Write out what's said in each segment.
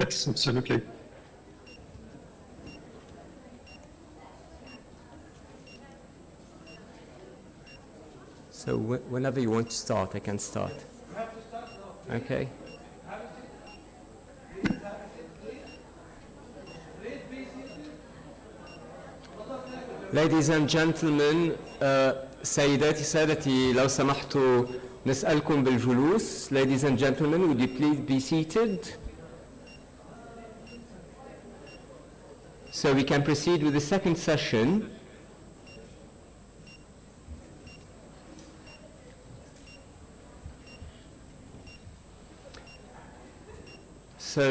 Yes, absolutely. So whenever you want to start, I can start. Okay. Ladies and gentlemen, سيداتي سادتي لو سمحتوا نسألكم بالجلوس. Ladies and gentlemen, would you please be seated? So we can proceed with the second session. So,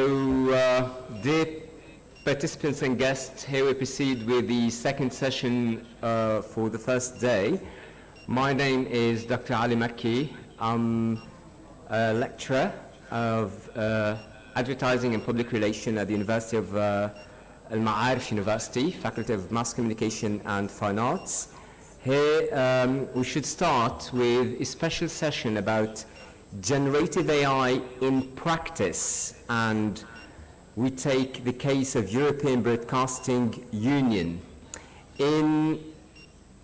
dear participants and guests, here we proceed with the second session for the first day. My name is Dr. Ali Makki. I'm a lecturer of advertising and public relations at the University of Al-Ma'arif University, Faculty of Mass Communication and Fine Arts. Here we should start with a special session about generative AI in practice, and we take the case of European Broadcasting Union. In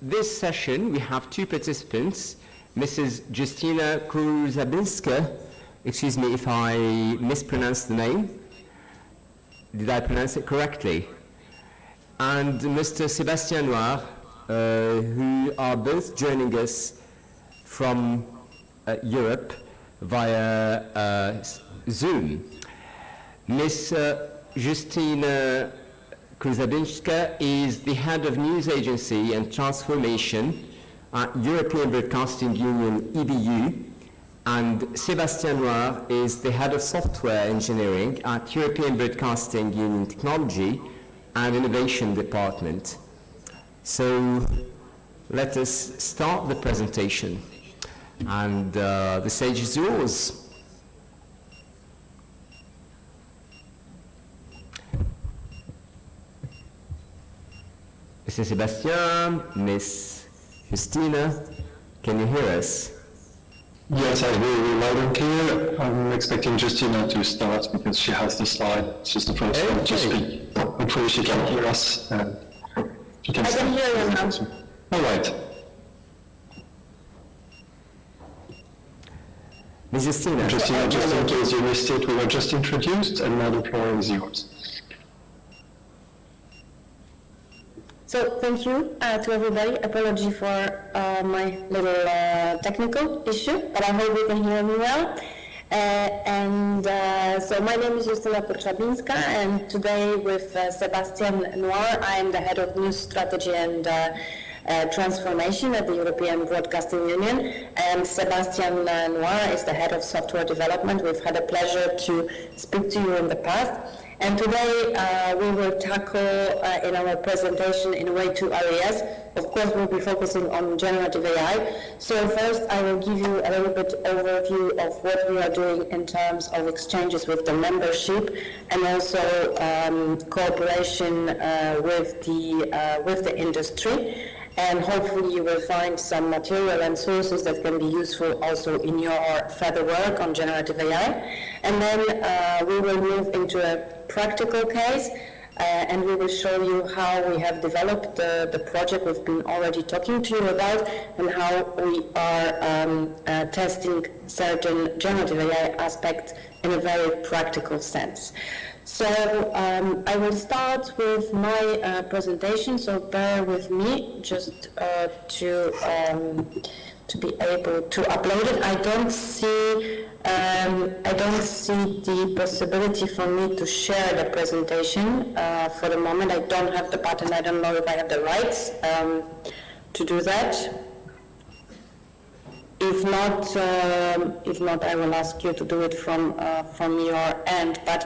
this session, we have two participants, Mrs. Justyna Kurzabinska, excuse me if I mispronounced the name, did I pronounce it correctly? And Mr. Sébastien Noir, who are both joining us from Europe via Zoom. Ms. Justyna Kurzabinska is the head of news agency and transformation at European Broadcasting Union, EBU, and Sébastien Noir is the head of software engineering at European Broadcasting Union Technology and Innovation Department. So let us start the presentation. And the stage is yours. Mr. Sébastien, Miss Justyna, can you hear us? Yes, I hear you loud and clear. I'm expecting Justyna to start because she has the slide. She's the first one to speak. Hopefully she can hear us. She can I can hear you now. All right. Ms. Justyna. Justyna, just in case you missed it, we were just introduced, and now the floor is yours. So thank you to everybody. Apology for my little technical issue, but I hope you can hear me well. So my name is Justyna Kurzabinska, and today with Sébastien Noir, I am the head of news strategy and transformation at the European Broadcasting Union, and Sébastien Noir is the head of software development. We've had a pleasure to speak to you in the past. And today we will tackle in our presentation in a way two areas. Of course, we'll be focusing on generative AI. So first, I will give you a little bit overview of what we are doing in terms of exchanges with the membership, and also cooperation with the industry. And hopefully you will find some material and sources that can be useful also in your further work on generative AI. And then we will move into a practical case, and we will show you how we have developed the project we've been already talking to you about, and how we are testing certain generative AI aspects in a very practical sense. So I will start with my presentation, so bear with me just to be able to upload it. I don't see the possibility for me to share the presentation for the moment. I don't have the button. I don't know if I have the rights to do that. If not, I will ask you to do it from your end. But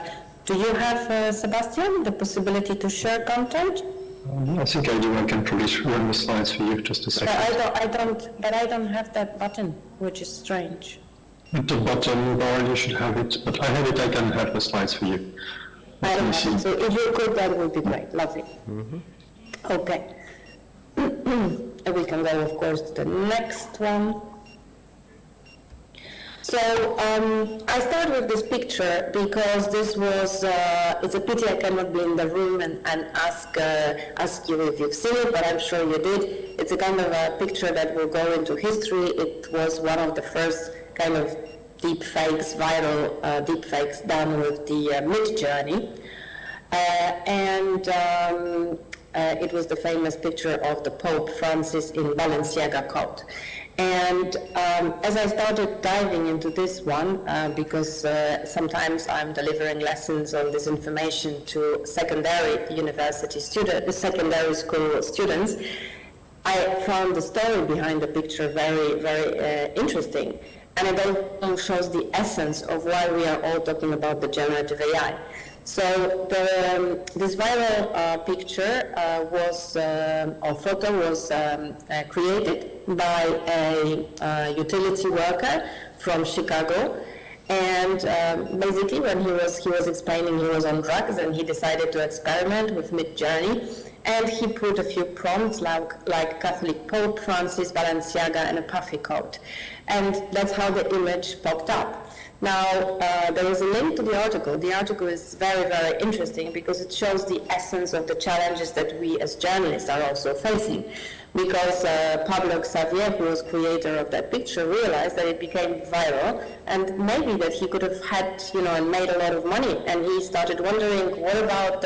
do you have, Sébastien, the possibility to share content? I think I do. I can probably run the slides for you just a second. But I don't have that button, which is strange. At the bottom bar, you should have it. But I have it. I can have the slides for you. I don't have it. So if you could, that would be great. Lovely. Mm-hmm. Okay. We can go, of course, to the next one. So I start with this picture because this was, it's a pity I cannot be in the room and ask you if you've seen it, but I'm sure you did. It's a kind of a picture that will go into history. It was one of the first kind of deep fakes, viral deep fakes done with the MIDIL. It was the famous picture of the Pope Francis in Balenciaga coat. And as I started diving into this one, because sometimes I'm delivering lessons on this information to secondary school students, I found the story behind the picture very, very interesting. And it also shows the essence of why we are all talking about the generative AI. So this viral picture or photo was created by a utility worker from Chicago, and basically when he was explaining he was on drugs and he decided to experiment with Midjourney, and he put a few prompts like Catholic Pope Francis, Balenciaga, and a puffy coat, and that's how the image popped up. Now, there is a link to the article. The article is very, very interesting because it shows the essence of the challenges that we as journalists are also facing. Because Pablo Xavier, who was creator of that picture, realized that it became viral and maybe that he could have had, and made a lot of money. And he started wondering, what about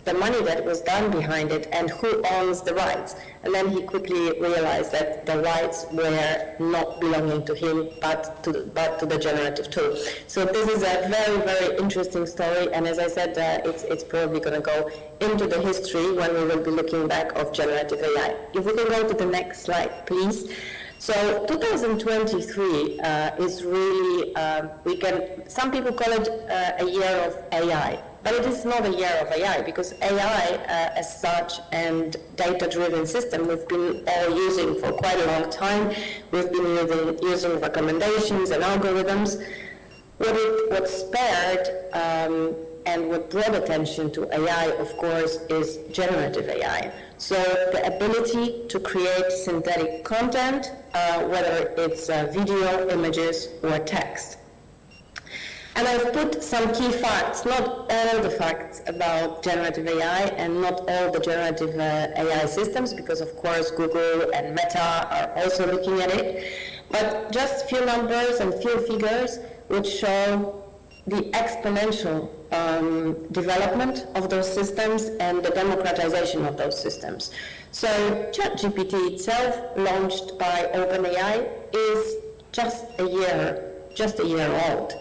the money that was done behind it and who owns the rights? And then he quickly realized that the rights were not belonging to him, but to the generative tool. So this is a very, very interesting story, and as I said, it's probably going to go into the history when we will be looking back of generative AI. If we can go to the next slide, please. So 2023 is really, some people call it a year of AI. But it is not a year of AI, because AI as such and data-driven system we've been all using for quite a long time. We've been using recommendations and algorithms. What spared and what brought attention to AI, of course, is generative AI. So the ability to create synthetic content, whether it's video, images, or text. And I've put some key facts, not all the facts about generative AI and not all the generative AI systems, because of course Google and Meta are also looking at it, but just few numbers and few figures which show the exponential development of those systems and the democratization of those systems. So ChatGPT itself, launched by OpenAI, is just a year old.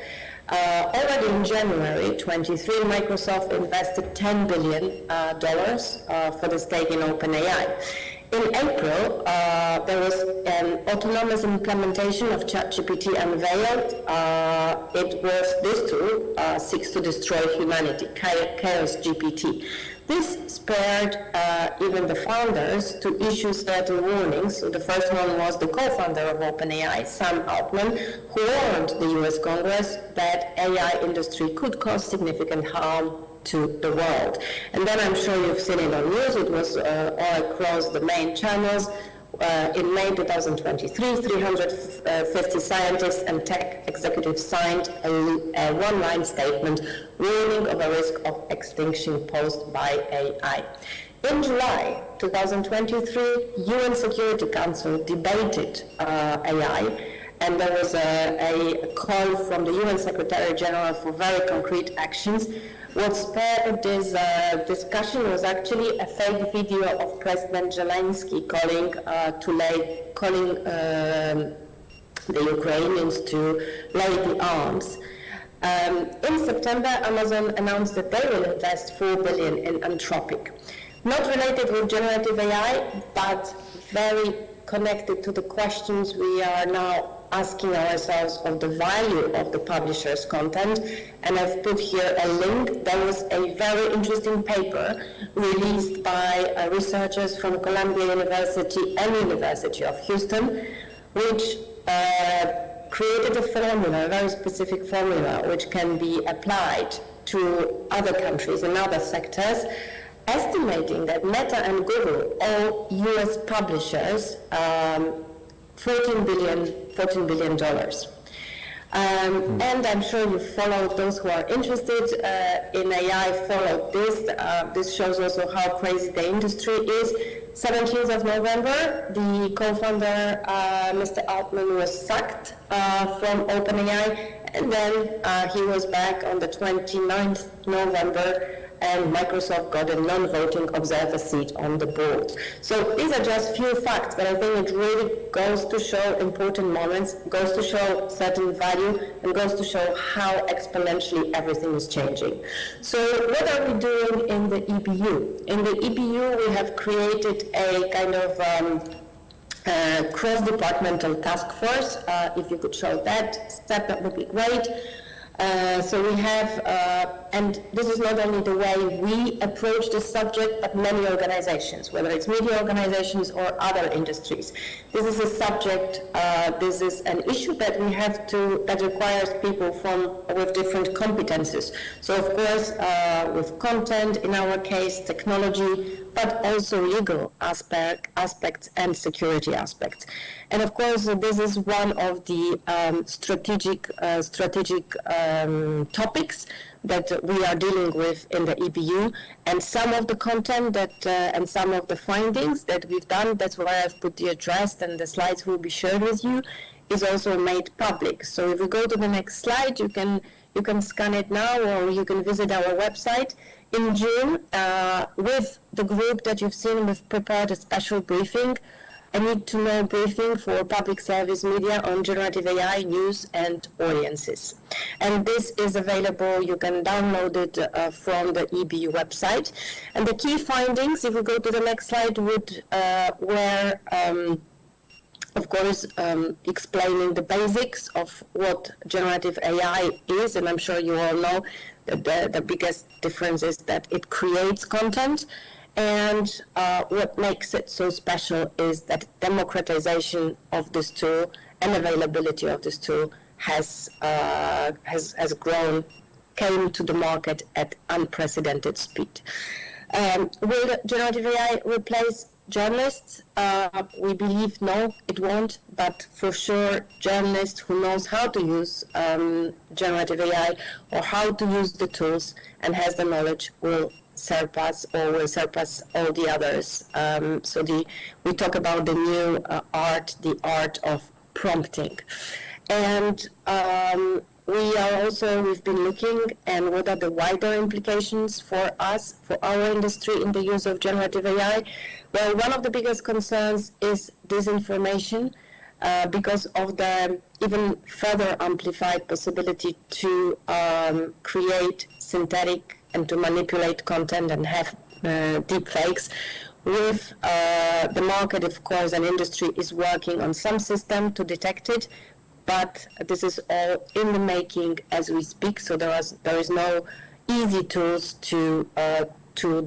Already in January 23, Microsoft invested $10 billion for the stake in OpenAI. In April, there was an autonomous implementation of ChatGPT unveiled. This tool seeks to destroy humanity, Chaos GPT. This spared even the founders to issue certain warnings. So the first one was the co-founder of OpenAI, Sam Altman, who warned the US Congress that AI industry could cause significant harm to the world. And then I'm sure you've seen it on news. It was all across the main channels. In May 2023, 350 scientists and tech executives signed a one-line statement warning of a risk of extinction posed by AI. In July 2023, UN Security Council debated AI, and there was a call from the UN Secretary General for very concrete actions. What spared this discussion was actually a fake video of President Zelensky calling the Ukrainians to lay the arms. In September, Amazon announced that they will invest $4 billion in Anthropic. Not related with generative AI, but very connected to the questions we are now asking ourselves of the value of the publisher's content, and I've put here a link. There was a very interesting paper released by researchers from Columbia University and University of Houston, which created a formula, a very specific formula, which can be applied to other countries and other sectors, estimating that Meta and Google, all US publishers, $14 billion. And I'm sure you followed, those who are interested in AI followed this. This shows also how crazy the industry is. 17th of November, the co-founder, Mr. Altman, was sacked from OpenAI, and then he was back on the 29th November, and Microsoft got a non-voting observer seat on the board. So these are just few facts, but I think it really goes to show important moments, goes to show certain value, and goes to show how exponentially everything is changing. So what are we doing in the EBU? In the EBU, we have created a kind of cross-departmental task force. If you could show that step, that would be great. So we have, and this is not only the way we approach this subject, but many organizations, whether it's media organizations or other industries. This is a subject, this is an issue that we have to, that requires people with different competences. So of course, with content, in our case, technology, but also legal aspects and security aspects. And of course, this is one of the strategic topics that we are dealing with in the EBU, and some of the content that and some of the findings that we've done, that's why I've put the address, and the slides will be shared with you, is also made public. So if we go to the next slide, you can scan it now, or you can visit our website. In June, with the group that you've seen, we've prepared a special briefing, a need-to-know briefing for public service media on generative AI, news, and audiences. And this is available, you can download it from the EBU website. And the key findings, if we go to the next slide, were of course, explaining the basics of what generative AI is, and I'm sure you all know that the biggest difference is that it creates content, and what makes it so special is that democratization of this tool and availability of this tool has grown, came to the market at unprecedented speed. Will generative AI replace journalists? We believe no, it won't, but for sure journalists who knows how to use generative AI or how to use the tools and has the knowledge will surpass all the others. We talk about the new the art of prompting. And we've been looking and what are the wider implications for us, for our industry in the use of generative AI. Well, one of the biggest concerns is disinformation because of the even further amplified possibility to create synthetic and to manipulate content and have deep fakes. With the market, of course, and industry is working on some system to detect it, but this is all in the making as we speak, so there is no easy tools to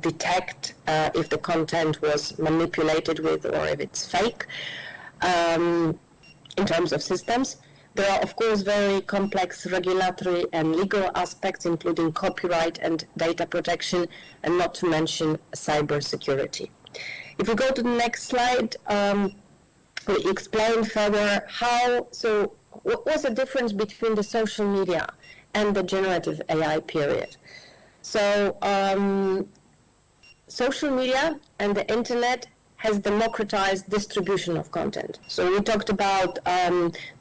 detect if the content was manipulated with or if it's fake in terms of systems. There are, of course, very complex regulatory and legal aspects, including copyright and data protection, and not to mention cybersecurity. If we go to the next slide, we explain further what was the difference between the social media and the generative AI period. So social media and the internet has democratized distribution of content. So we talked about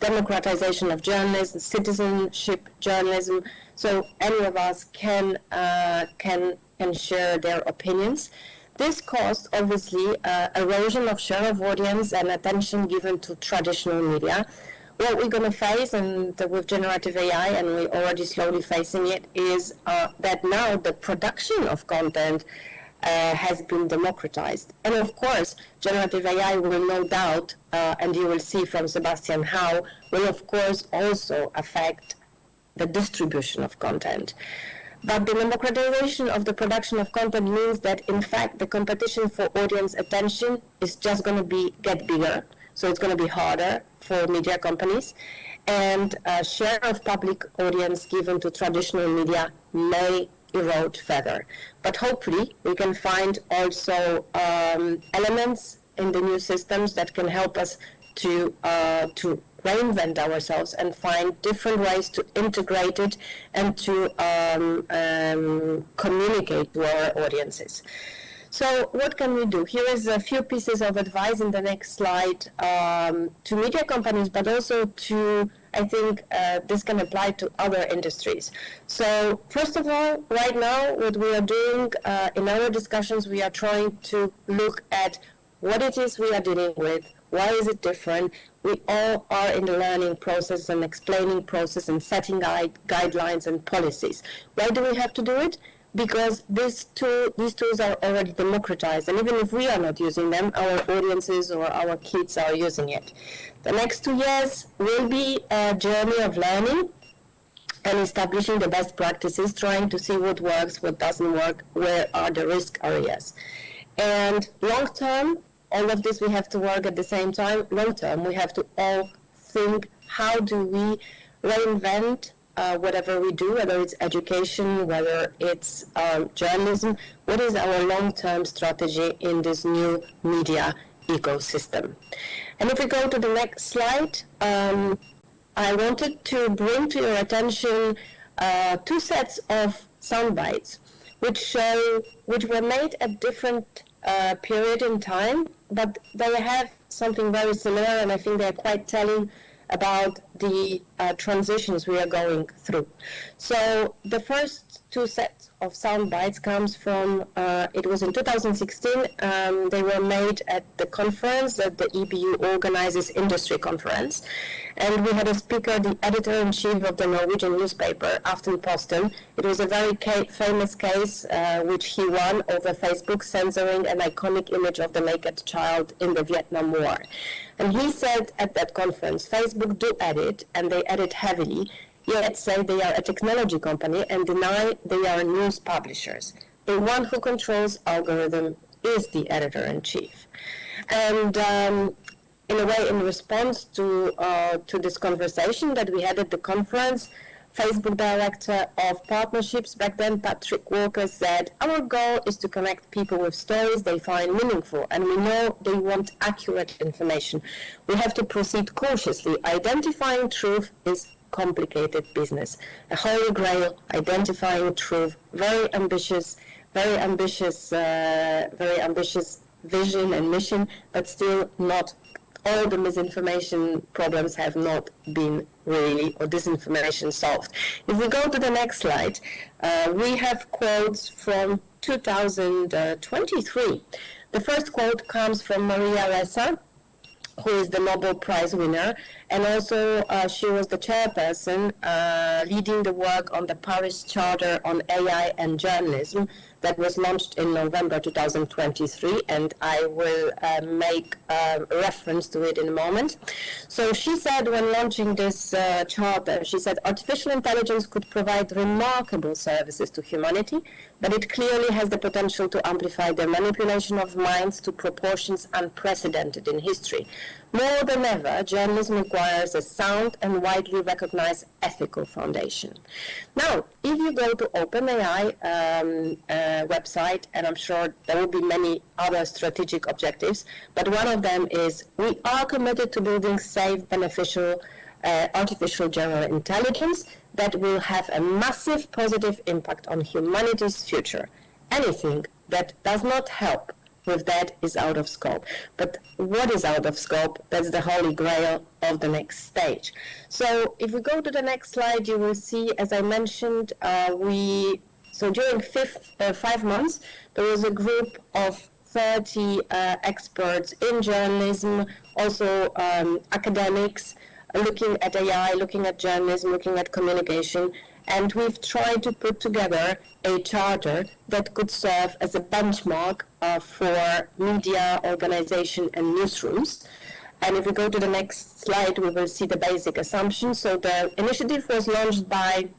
democratization of journalism, citizenship journalism. So any of us can share their opinions. This caused, obviously, erosion of share of audience and attention given to traditional media. What we're going to face, and with generative AI, and we're already slowly facing it, is that now the production of content has been democratized. And of course, generative AI will no doubt, and you will see from Sebastian how, will of course also affect the distribution of content. But the democratization of the production of content means that, in fact, the competition for audience attention is just going to get bigger. So it's going to be harder for media companies. And share of public audience given to traditional media may erode further. But hopefully, we can find also elements in the new systems that can help us to reinvent ourselves and find different ways to integrate it and to communicate to our audiences. So what can we do? Here is a few pieces of advice in the next slide to media companies, but also to, I think this can apply to other industries. So first of all, right now, what we are doing in our discussions, we are trying to look at what it is we are dealing with, why is it different. We all are in the learning process and explaining process and setting guidelines and policies. Why do we have to do it? Because these tools are already democratized, and even if we are not using them, our audiences or our kids are using it. The next 2 years will be a journey of learning and establishing the best practices, trying to see what works, what doesn't work, where are the risk areas. And long term, all of this we have to work at the same time. Long term, we have to all think, how do we reinvent whatever we do, whether it's education, whether it's journalism, what is our long-term strategy in this new media ecosystem? And if we go to the next slide, I wanted to bring to your attention 2 sets of sound bites, which were made at different period in time, but they have something very similar, and I think they're quite telling about the transitions we are going through. So the first 2 sets of sound bites comes from, it was in 2016, they were made at the conference that the EBU organizes, industry conference. And we had a speaker, the editor-in-chief of the Norwegian newspaper, Aftenposten. It was a very famous case which he won over Facebook censoring an iconic image of the naked child in the Vietnam War. And he said at that conference, Facebook do edit, and they edit heavily, yet say they are a technology company and deny they are news publishers. The one who controls algorithm is the editor-in-chief. And in a way, in response to this conversation that we had at the conference, Facebook Director of Partnerships back then, Patrick Walker, said, our goal is to connect people with stories they find meaningful, and we know they want accurate information. We have to proceed cautiously. Identifying truth is complicated business. A holy grail, identifying truth, very ambitious vision and mission, but still not all the misinformation problems have not been really, or disinformation solved. If we go to the next slide, we have quotes from 2023. The first quote comes from Maria Ressa, who is the Nobel Prize winner, and also she was the chairperson leading the work on the Paris Charter on AI and Journalism that was launched in November 2023, and I will make reference to it in a moment. So she said when launching this charter, she said, artificial intelligence could provide remarkable services to humanity, but it clearly has the potential to amplify the manipulation of minds to proportions unprecedented in history. More than ever, journalism requires a sound and widely recognized ethical foundation. Now, if you go to OpenAI website, and I'm sure there will be many other strategic objectives, but one of them is we are committed to building safe, beneficial artificial general intelligence that will have a massive positive impact on humanity's future. Anything that does not help with that is out of scope. But what is out of scope? That's the holy grail of the next stage. So if we go to the next slide, you will see, as I mentioned, during 5 months, there was a group of 30 experts in journalism, also academics, looking at AI, looking at journalism, looking at communication, and we've tried to put together a charter that could serve as a benchmark for media, organization, and newsrooms. And if we go to the next slide, we will see the basic assumptions. So the initiative was launched by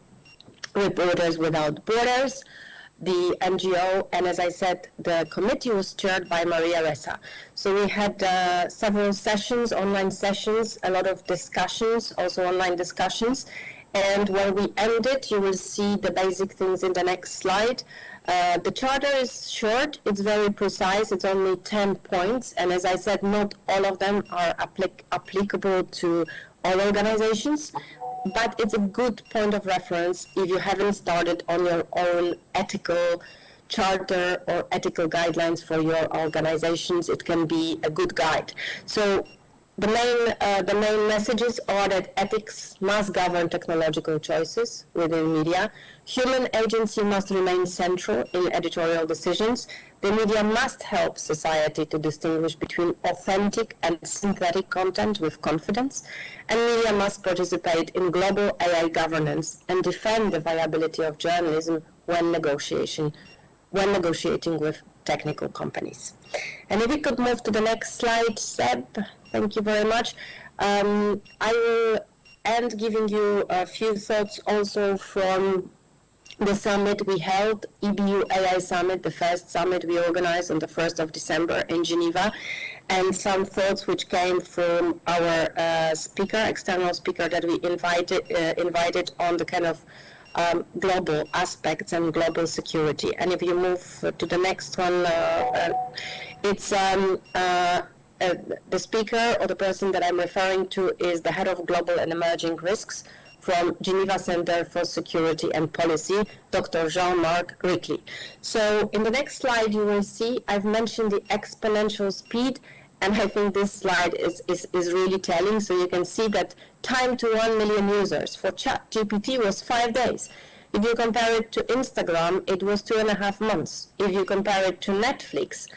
Reporters Without Borders, the NGO, and as I said, the committee was chaired by Maria Ressa. So we had several sessions, online sessions, a lot of discussions, also online discussions. And when we ended, you will see the basic things in the next slide. The charter is short, it's very precise, it's only 10 points, and as I said, not all of them are applicable to all organizations, but it's a good point of reference if you haven't started on your own ethical charter or ethical guidelines for your organizations. It can be a good guide. So the main messages are that ethics must govern technological choices within media. Human agency must remain central in editorial decisions. The media must help society to distinguish between authentic and synthetic content with confidence. And media must participate in global AI governance and defend the viability of journalism when negotiating with technical companies. And if we could move to the next slide, Seb, thank you very much. I will end giving you a few thoughts also from the summit we held, EBU AI Summit, the first summit we organized on the 1st of December in Geneva, and some thoughts which came from our external speaker that we invited on the kind of global aspects and global security. And if you move to the next one, it's the speaker or the person that I'm referring to is the head of global and emerging risks from Geneva Center for Security and Policy, Dr. Jean-Marc Rickley. So in the next slide, you will see I've mentioned the exponential speed, and I think this slide is really telling. So you can see that time to 1 million users for ChatGPT was 5 days. If you compare it to Instagram, it was 2.5 months. If you compare it to Netflix,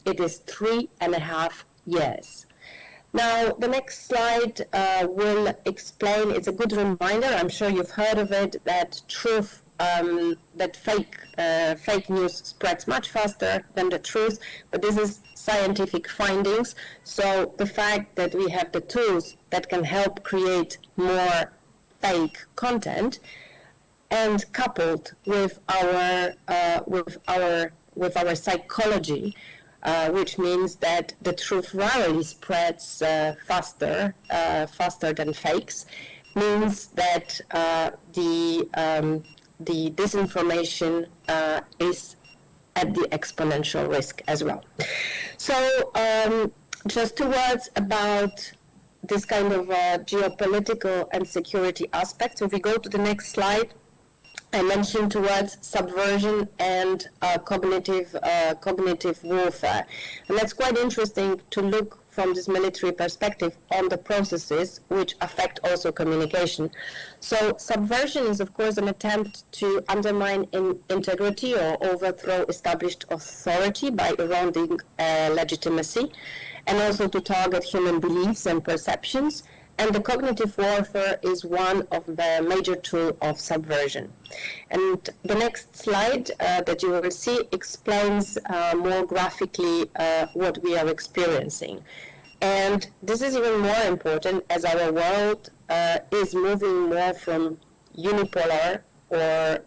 it is 3.5 years. Now, the next slide will explain, it's a good reminder, I'm sure you've heard of it, that fake news spreads much faster than the truth, but this is scientific findings. So the fact that we have the tools that can help create more fake content, and coupled with our psychology, which means that the truth rarely spreads faster than fakes, means that the disinformation is at the exponential risk as well. So just 2 words about this kind of geopolitical and security aspects. If we go to the next slide, I mentioned 2 words, subversion and cognitive warfare. And that's quite interesting to look from this military perspective on the processes which affect also communication. So subversion is, of course, an attempt to undermine integrity or overthrow established authority by eroding legitimacy, and also to target human beliefs and perceptions. And the cognitive warfare is one of the major tools of subversion. And the next slide that you will see explains more graphically what we are experiencing. And this is even more important as our world is moving more from unipolar or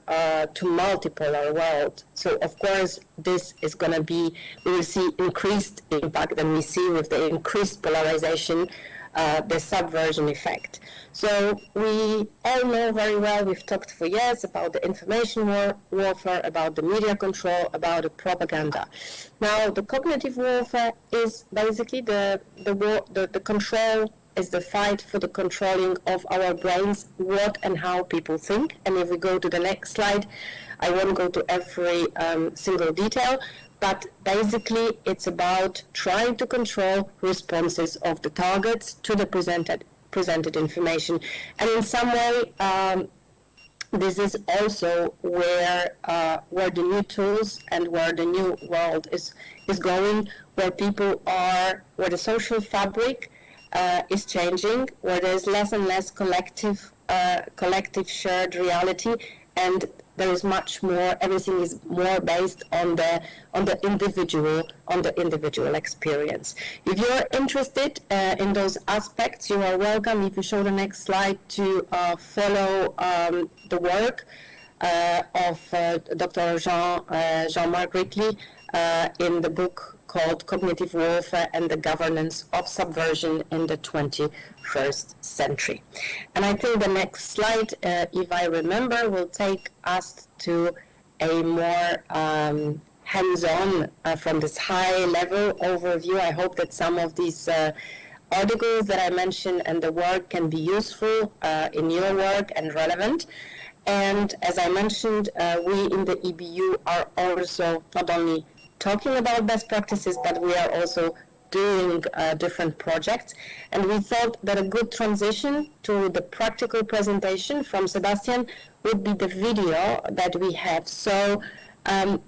to multipolar world. So of course this is going to be, we will see increased impact than we see with the increased polarization, the subversion effect. So we all know very well, we've talked for years about the information warfare, about the media control, about the propaganda. Now the cognitive warfare is basically the control, is the fight for the controlling of our brains, what and how people think. And if we go to the next slide, I won't go to every single detail, but basically it's about trying to control responses of the targets to the presented information. And in some way, this is also where the new tools and where the new world is going, where people are, where the social fabric is changing, where there's less and less collective shared reality, and there is much more, everything is more based on the individual experience. If you're interested in those aspects, you are welcome, if you show the next slide, to follow the work of Dr. Jean-Marc Rickley in the book called Cognitive Warfare and the Governance of Subversion in the 21st Century. And I think the next slide, if I remember, will take us to a more hands-on from this high-level overview. I hope that some of these articles that I mentioned and the work can be useful in your work and relevant. And as I mentioned, we in the EBU are also not only talking about best practices, but we are also doing different projects. And we thought that a good transition to the practical presentation from Sebastian would be the video that we have. So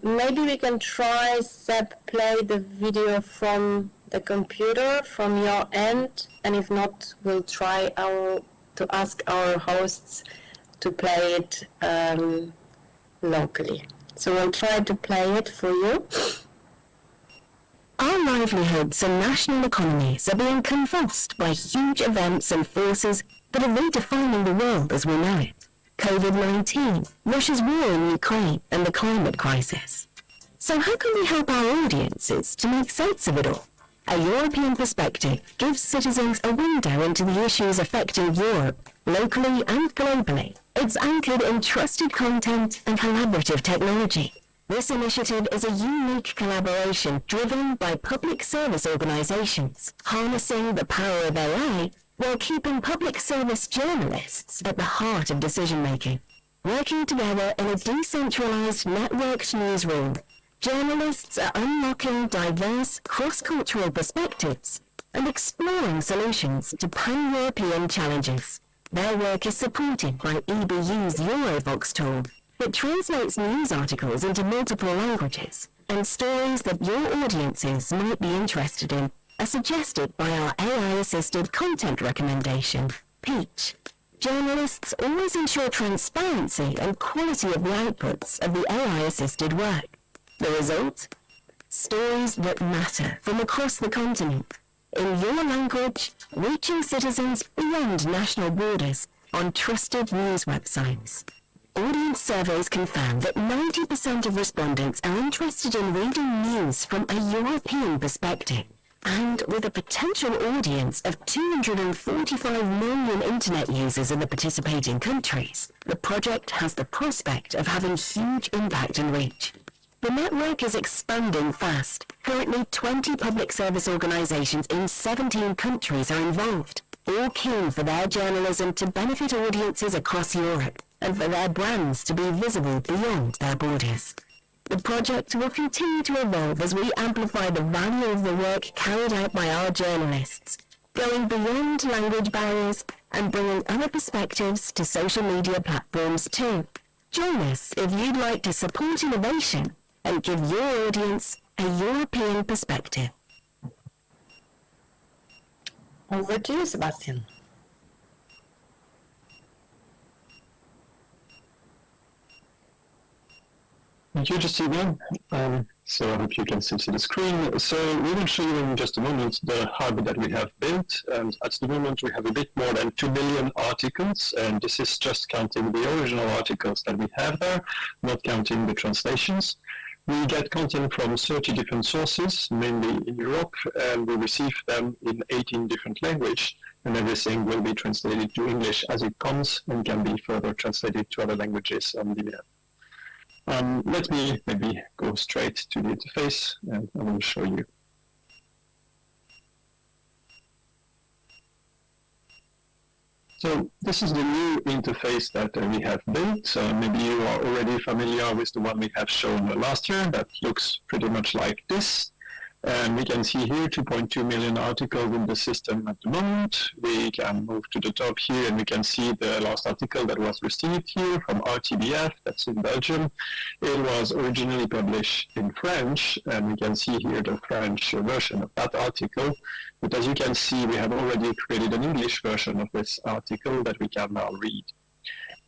maybe we can try, Seb, play the video from the computer, from your end, and if not, we'll try to ask our hosts to play it locally. So we'll try to play it for you. Our livelihoods and national economies are being convulsed by huge events and forces that are redefining the world as we know it. COVID-19, Russia's war in Ukraine, and the climate crisis. So how can we help our audiences to make sense of it all? A European perspective gives citizens a window into the issues affecting Europe, locally and globally. It's anchored in trusted content and collaborative technology. This initiative is a unique collaboration driven by public service organizations, harnessing the power of AI while keeping public service journalists at the heart of decision-making. Working together in a decentralized, networked newsroom, journalists are unlocking diverse, cross-cultural perspectives and exploring solutions to pan-European challenges. Their work is supported by EBU's Eurovox tool that translates news articles into multiple languages, and stories that your audiences might be interested in are suggested by our AI-assisted content recommendation, Peach. Journalists always ensure transparency and quality of the outputs of the AI-assisted work. The result? Stories that matter from across the continent, in your language, reaching citizens beyond national borders on trusted news websites. Audience surveys confirm that 90% of respondents are interested in reading news from a European perspective. And with a potential audience of 245 million internet users in the participating countries, the project has the prospect of having huge impact and reach. The network is expanding fast. Currently, 20 public service organizations in 17 countries are involved, all keen for their journalism to benefit audiences across Europe and for their brands to be visible beyond their borders. The project will continue to evolve as we amplify the value of the work carried out by our journalists, going beyond language barriers and bringing other perspectives to social media platforms too. Join us if you'd like to support innovation and give your audience a European perspective. Over to you, Sebastian. Thank you, Justina. So I hope you can still see the screen. So we will show you in just a moment the hub that we have built. And at the moment, we have a bit more than 2 million articles. And this is just counting the original articles that we have there, not counting the translations. We get content from 30 different sources, mainly in Europe, and we receive them in 18 different languages. And everything will be translated to English as it comes and can be further translated to other languages on demand. Let me maybe go straight to the interface and I will show you. So this is the new interface that we have built. Maybe you are already familiar with the one we have shown last year that looks pretty much like this. And we can see here 2.2 million articles in the system at the moment. We can move to the top here and we can see the last article that was received here from RTBF, that's in Belgium. It was originally published in French, and we can see here the French version of that article. But as you can see, we have already created an English version of this article that we can now read.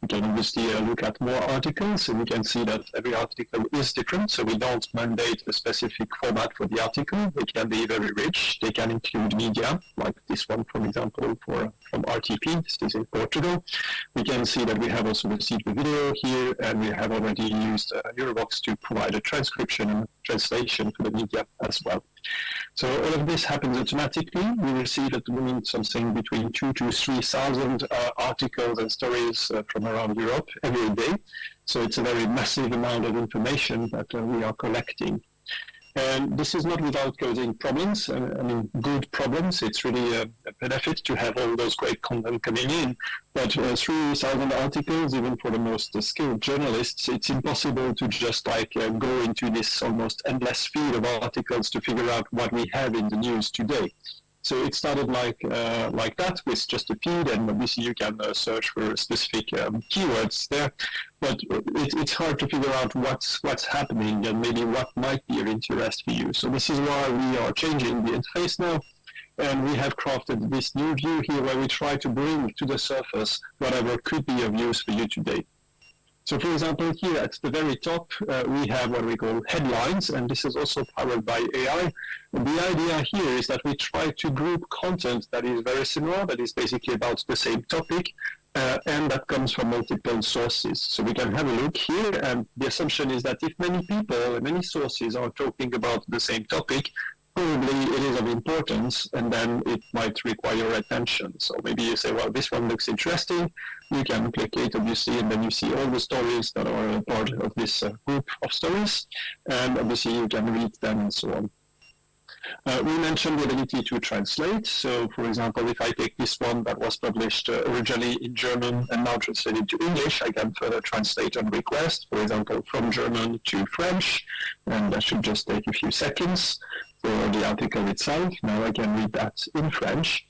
We can obviously look at more articles, and we can see that every article is different, so we don't mandate a specific format for the article. They can be very rich. They can include media, like this one, for example, from RTP. This is in Portugal. We can see that we have also received the video here, and we have already used Eurovox to provide a transcription and translation for the media as well. So all of this happens automatically. We will see that we need something between 2,000 to 3,000 articles and stories from around Europe every day. So it's a very massive amount of information that we are collecting. And this is not without causing problems, good problems. It's really a benefit to have all those great content coming in. But 3,000 articles, even for the most skilled journalists, it's impossible to just go into this almost endless feed of articles to figure out what we have in the news today. So it started like that with just a feed, and obviously you can search for specific keywords there. But it's hard to figure out what's happening and maybe what might be of interest for you. So this is why we are changing the interface now, and we have crafted this new view here where we try to bring to the surface whatever could be of use for you today. So for example, here at the very top, we have what we call headlines, and this is also powered by AI. The idea here is that we try to group content that is very similar, that is basically about the same topic, and that comes from multiple sources. So we can have a look here, and the assumption is that if many people, many sources are talking about the same topic, probably it is of importance, and then it might require attention. So maybe you say, well, this one looks interesting. You can click it, obviously, and then you see all the stories that are a part of this group of stories, and obviously you can read them and so on. We mentioned the ability to translate. So, for example, if I take this one that was published originally in German and now translated to English, I can further translate on request, for example, from German to French, and that should just take a few seconds for the article itself. Now I can read that in French.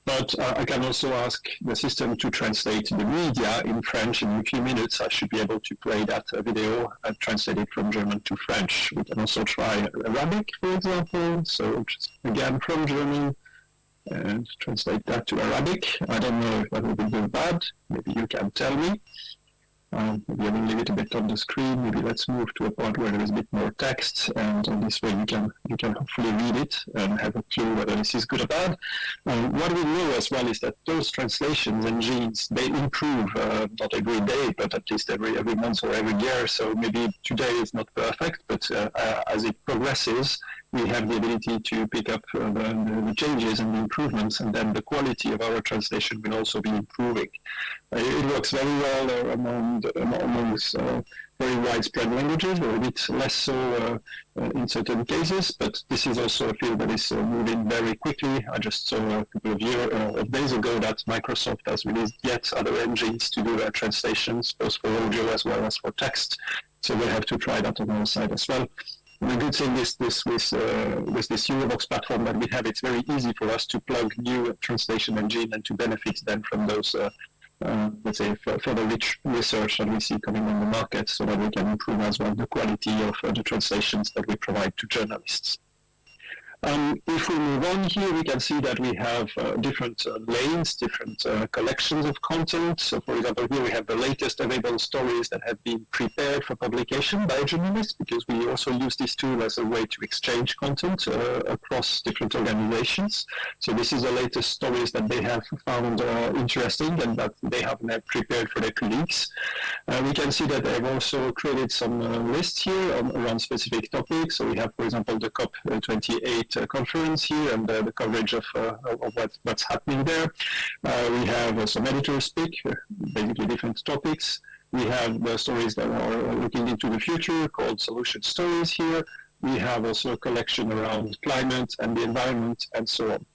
But I can also ask the system to translate the media in French. In a few minutes, I should be able to play that video and translate it from German to French. We can also try Arabic, for example. So just again from German and translate that to Arabic. I don't know if that will be good or bad. Maybe you can tell me. Maybe I will leave it a bit on the screen. Maybe let's move to a part where there is a bit more text, and on this way you can hopefully read it and have a clue whether this is good or bad. What we know as well is that those translations engines, they improve not every day, but at least every month or every year. So maybe today is not perfect, but as it progresses, we have the ability to pick up the changes and the improvements, and then the quality of our translation will also be improving. It works very well among very widespread languages, or a bit less so in certain cases, but this is also a field that is moving very quickly. I just saw a couple of days ago that Microsoft has released yet other engines to do their translations, both for audio as well as for text. So we'll have to try that on our side as well. And the good thing is with this Eurobox platform that we have, it's very easy for us to plug new translation engine and to benefit then from those, let's say, further rich research that we see coming on the market, so that we can improve as well the quality of the translations that we provide to journalists. If we move on here, we can see that we have different lanes, different collections of content. So, for example, here we have the latest available stories that have been prepared for publication by journalists, because we also use this tool as a way to exchange content across different organizations. So this is the latest stories that they have found interesting and that they have prepared for their colleagues. We can see that they've also created some lists here around specific topics. So we have, for example, the COP28 conference here and the coverage of what's happening there. We have some editors pick, basically different topics. We have the stories that are looking into the future called solution stories here. We have also a collection around climate and the environment and so on.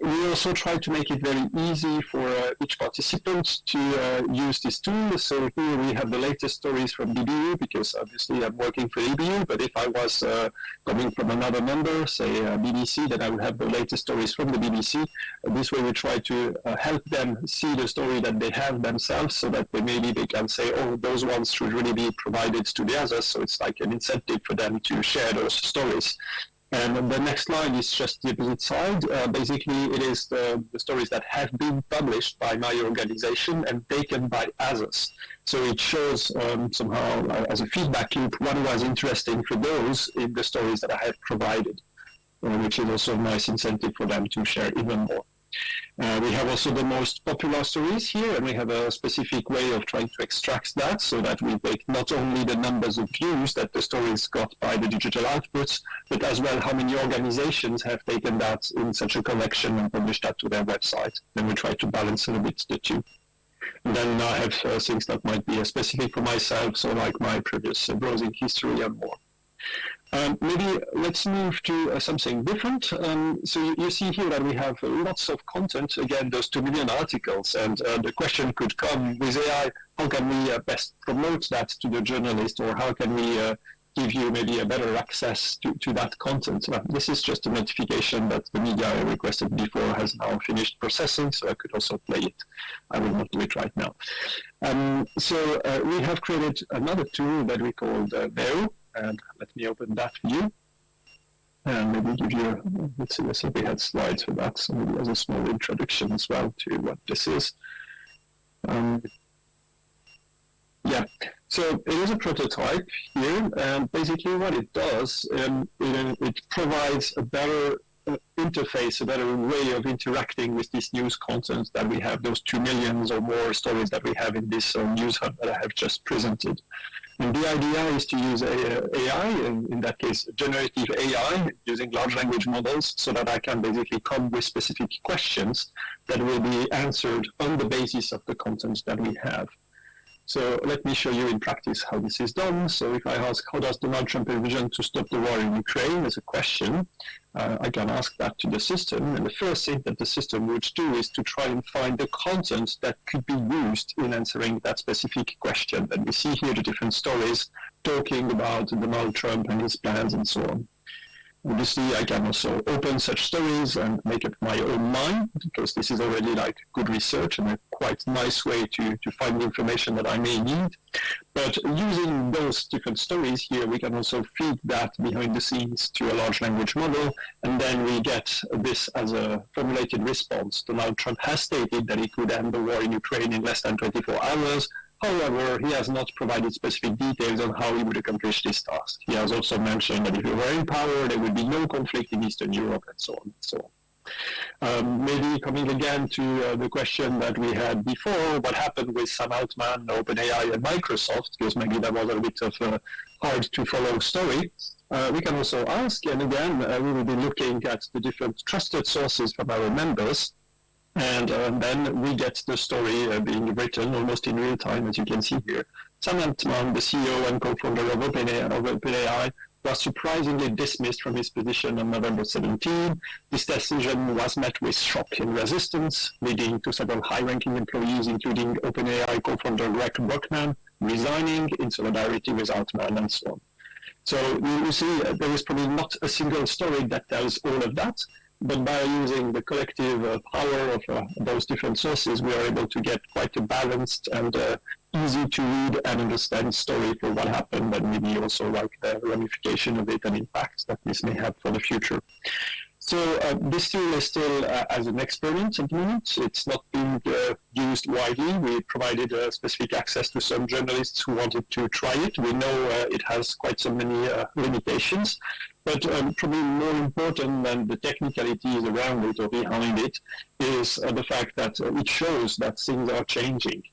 We also try to make it very easy for each participant to use this tool. So here we have the latest stories from BBU, because obviously I'm working for EBU, but if I was coming from another member, say BBC, then I would have the latest stories from the BBC. This way we try to help them see the story that they have themselves, so that maybe they can say, oh, those ones should really be provided to the others. So it's like an incentive for them to share those stories. And the next line is just the opposite side. Basically, it is the stories that have been published by my organization and taken by others. So it shows somehow as a feedback loop what was interesting for those in the stories that I have provided, which is also a nice incentive for them to share even more. We have also the most popular stories here, and we have a specific way of trying to extract that so that we take not only the numbers of views that the stories got by the digital outputs, but as well how many organizations have taken that in such a collection and published that to their website. Then we try to balance a little bit the two. And then I have things that might be specific for myself, so like my previous browsing history and more. Maybe let's move to something different. So you see here that we have lots of content, again, those 2 million articles, and the question could come with AI, how can we best promote that to the journalist, or how can we give you maybe a better access to that content? This is just a notification that the media I requested before has now finished processing, so I could also play it. I will not do it right now. So we have created another tool that we called Vero, and let me open that for you. And maybe give you, let's see, I think we had slides for that, so maybe as a small introduction as well to what this is. Yeah, so it is a prototype here, and basically what it does, it provides a better interface, a better way of interacting with this news content that we have, those 2 million or more stories that we have in this news hub that I have just presented. And the idea is to use AI, in that case, generative AI, using large language models, so that I can basically come with specific questions that will be answered on the basis of the content that we have. So let me show you in practice how this is done. So if I ask, how does Donald Trump envision to stop the war in Ukraine as a question, I can ask that to the system. And the first thing that the system would do is to try and find the content that could be used in answering that specific question. And we see here the different stories talking about Donald Trump and his plans and so on. Obviously, I can also open such stories and make up my own mind, because this is already like good research and a quite nice way to find the information that I may need. But using those different stories here, we can also feed that behind the scenes to a large language model, and then we get this as a formulated response. Donald Trump has stated that he could end the war in Ukraine in less than 24 hours. However, he has not provided specific details on how he would accomplish this task. He has also mentioned that if he were in power, there would be no conflict in Eastern Europe, and so on and so on. Maybe coming again to the question that we had before, what happened with Sam Altman, OpenAI, and Microsoft, because maybe that was a bit of a hard-to-follow story. We can also ask, and again, we will be looking at the different trusted sources from our members, and then we get the story being written almost in real time, as you can see here. Sam Altman, the CEO and co-founder of OpenAI, was surprisingly dismissed from his position on November 17. This decision was met with shock and resistance, leading to several high-ranking employees, including OpenAI co-founder Greg Brockman, resigning in solidarity with Altman and so on. So you see, there is probably not a single story that tells all of that. But by using the collective power of those different sources, we are able to get quite a balanced and easy to read and understand story for what happened, and maybe also like the ramification of it and impact that this may have for the future. So this tool is still as an experiment at the moment. It's not being used widely. We provided specific access to some journalists who wanted to try it. We know it has quite so many limitations. But probably more important than the technicalities around it or behind it is the fact that it shows that things are changing.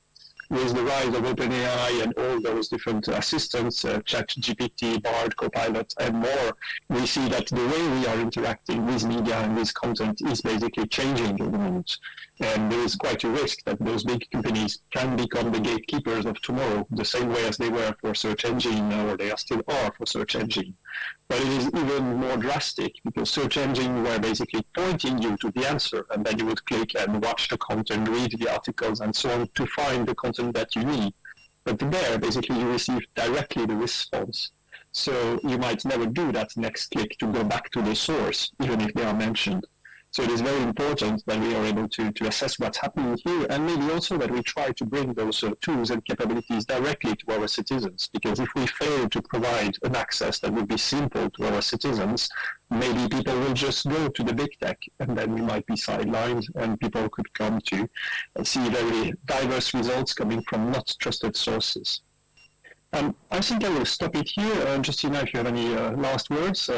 With the rise of OpenAI and all those different assistants, ChatGPT, Bard, Copilot, and more, we see that the way we are interacting with media and with content is basically changing at the moment. And there is quite a risk that those big companies can become the gatekeepers of tomorrow, the same way as they were for search engine, or they still are for search engine. But it is even more drastic, because search engines were basically pointing you to the answer, and then you would click and watch the content, read the articles, and so on to find the content that you need. But there, basically, you receive directly the response. So you might never do that next click to go back to the source, even if they are mentioned. So it is very important that we are able to assess what's happening here, and maybe also that we try to bring those tools and capabilities directly to our citizens. Because if we fail to provide an access that would be simple to our citizens, maybe people will just go to the big tech, and then we might be sidelined, and people could come to see very diverse results coming from not trusted sources. I think I will stop it here. Justina, if you have any last words,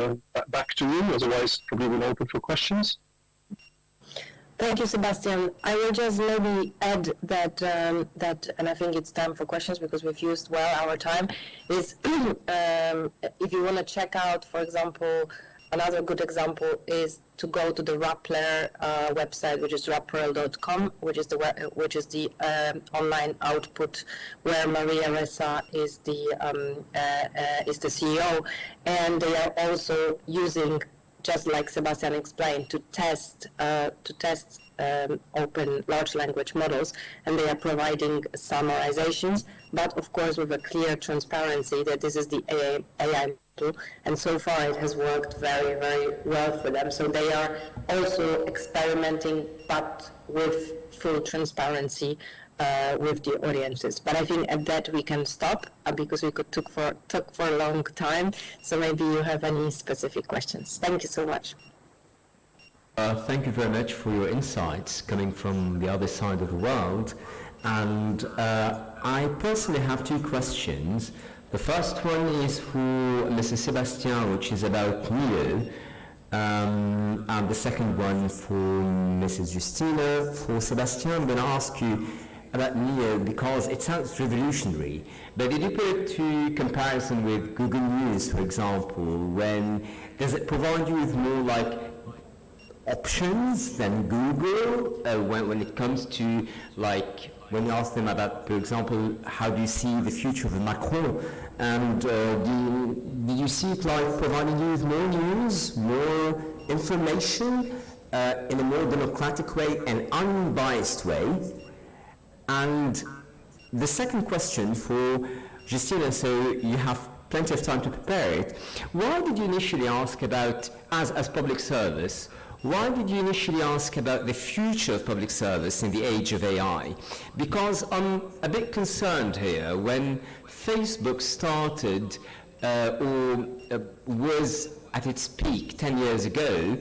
back to you. Otherwise, probably we'll open for questions. Thank you, Sebastian. I will just maybe add that, and I think it's time for questions because we've used well our time, is if you want to check out, for example, another good example is to go to the Rappler website, which is rappearl.com, which is the online output where Maria Ressa is the CEO, and they are also using, just like Sebastian explained, to test open large language models, and they are providing summarizations, but of course with a clear transparency that this is the AI model, and so far it has worked very, very well for them. So they are also experimenting, but with full transparency with the audiences. But I think at that we can stop because we could took for a long time. So maybe you have any specific questions. Thank you so much. Thank you very much for your insights coming from the other side of the world. And I personally have two questions. The first one is for Mr. Sebastian, which is about NEO. And the second one for Mrs. Justina. For Sebastian, I'm going to ask you about NEO because it sounds revolutionary. But did you put it to comparison with Google News, for example? Does it provide you with more like options than Google when it comes to, like, when you ask them about, for example, how do you see the future of Macron, and do you see it like providing you with more news, more information in a more democratic way and unbiased way? And the second question for Justina, so you have plenty of time to prepare it, why did you initially ask about, as public service, why did you initially ask about the future of public service in the age of AI? Because I'm a bit concerned here. When Facebook started or was at its peak 10 years ago,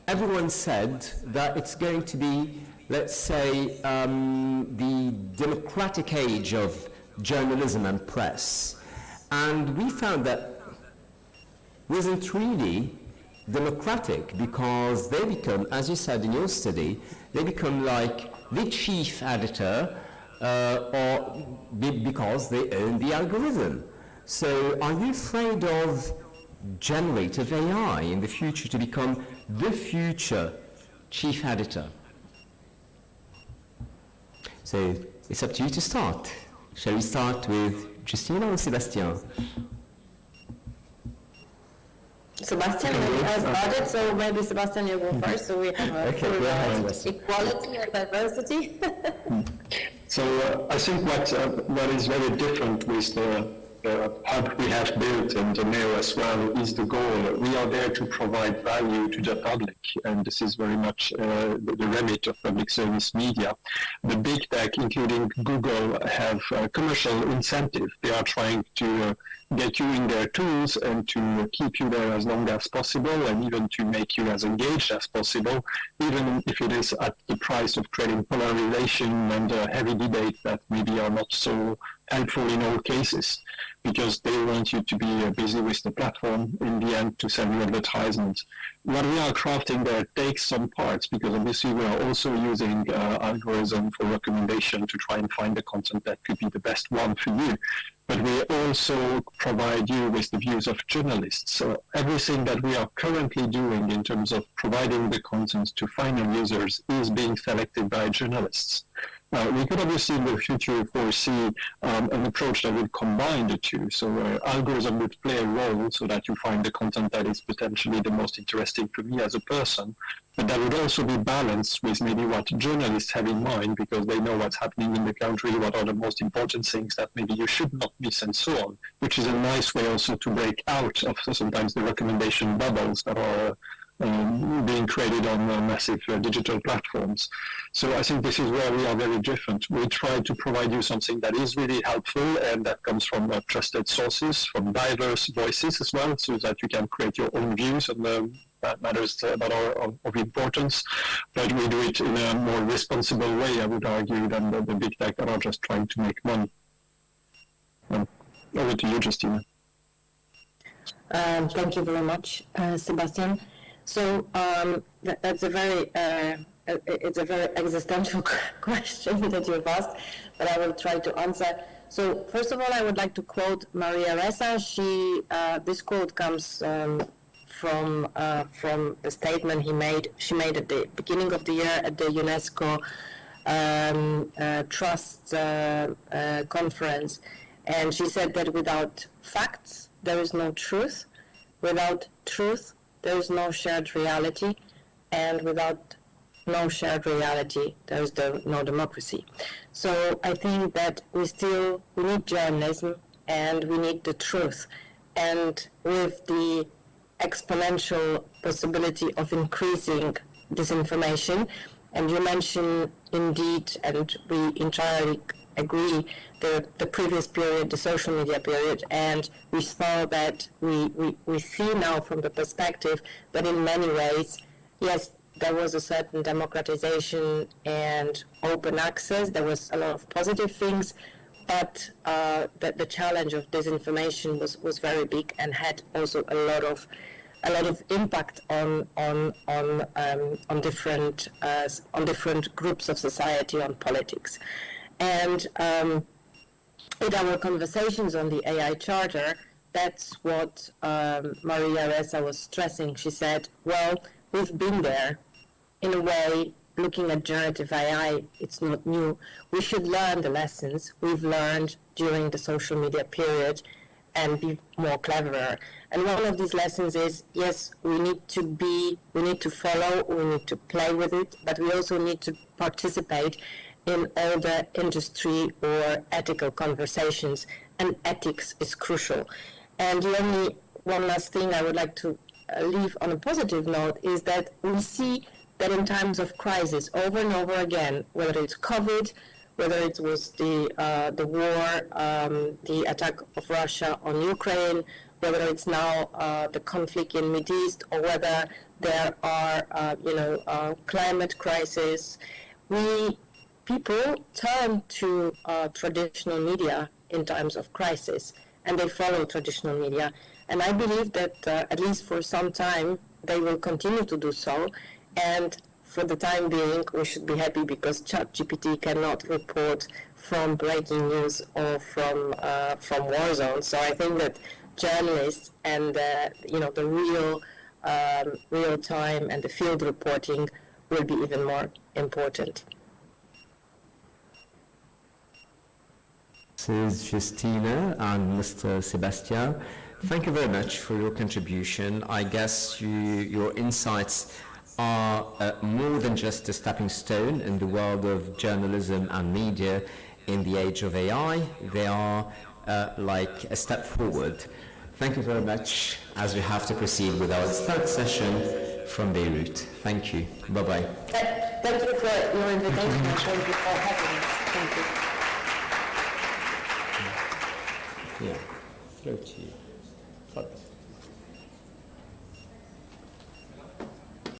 everyone said that it's going to be, let's say, the democratic age of journalism and press. And we found that wasn't really democratic, because they become, as you said in your study, they become like the chief editor because they own the algorithm. So are you afraid of generative AI in the future to become the future chief editor? So it's up to you to start. Shall we start with Justina or Sebastian? Sebastian, maybe I started, so maybe Sebastian, you go first, so we have a full equality and diversity. So I think what is very different with the hub we have built and the NEO as well is the goal. We are there to provide value to the public, and this is very much the remit of public service media. The big tech, including Google, have commercial incentive. They are trying to get you in their tools and to keep you there as long as possible, and even to make you as engaged as possible, even if it is at the price of creating polarization and heavy debate that maybe are not so helpful in all cases, because they want you to be busy with the platform in the end to send you advertisements. What we are crafting there takes some parts, because obviously we are also using algorithm for recommendation to try and find the content that could be the best one for you. But we also provide you with the views of journalists. So everything that we are currently doing in terms of providing the content to final users is being selected by journalists. We could obviously in the future foresee an approach that would combine the two. So algorithm would play a role so that you find the content that is potentially the most interesting for me as a person. But that would also be balanced with maybe what journalists have in mind, because they know what's happening in the country, what are the most important things that maybe you should not miss, and so on, which is a nice way also to break out of sometimes the recommendation bubbles that are being created on massive digital platforms. So I think this is where we are very different. We try to provide you something that is really helpful and that comes from trusted sources, from diverse voices as well, so that you can create your own views on matters that are of importance. But we do it in a more responsible way, I would argue, than the big tech that are just trying to make money. Over to you, Justina. Thank you very much, Sebastian. So that's a very it's a very existential question that you've asked, but I will try to answer. So first of all, I would like to quote Maria Ressa. This quote comes from the statement she made at the beginning of the year at the UNESCO Trust conference, and she said that without facts there is no truth, without truth there is no shared reality, and without no shared reality there is no democracy. So I think that we need journalism and we need the truth, and with the exponential possibility of increasing disinformation. And you mentioned indeed, and we entirely agree, the previous period, the social media period, and we saw that we see now from the perspective that in many ways, yes, there was a certain democratization and open access. There was a lot of positive things, but the challenge of disinformation was very big and had also a lot of impact on different groups of society, on politics. And in our conversations on the AI Charter, that's what Maria Ressa was stressing. She said, well, we've been there. In a way, looking at generative AI, it's not new. We should learn the lessons we've learned during the social media period and be more cleverer. And one of these lessons is, yes, we need to follow, we need to play with it, but we also need to participate in all the industry or ethical conversations, and ethics is crucial. And the only one last thing I would like to leave on a positive note is that we see that in times of crisis, over and over again, whether it's COVID, whether it was the war, the attack of Russia on Ukraine, whether it's now the conflict in Mideast, or whether there are climate crisis, people turn to traditional media in times of crisis, and they follow traditional media. And I believe that at least for some time they will continue to do so. And for the time being, we should be happy because ChatGPT cannot report from breaking news or from war zones. So I think that journalists and the real time and the field reporting will be even more important. This is Justina and Mr. Sebastian. Thank you very much for your contribution. I guess your insights are more than just a stepping stone in the world of journalism and media in the age of AI. They are like a step forward. Thank you very much, as we have to proceed with our third session from Beirut. Thank you. Bye-bye. Thank you for your invitation and thank you for having us. Thank you. Yeah. Throw to you.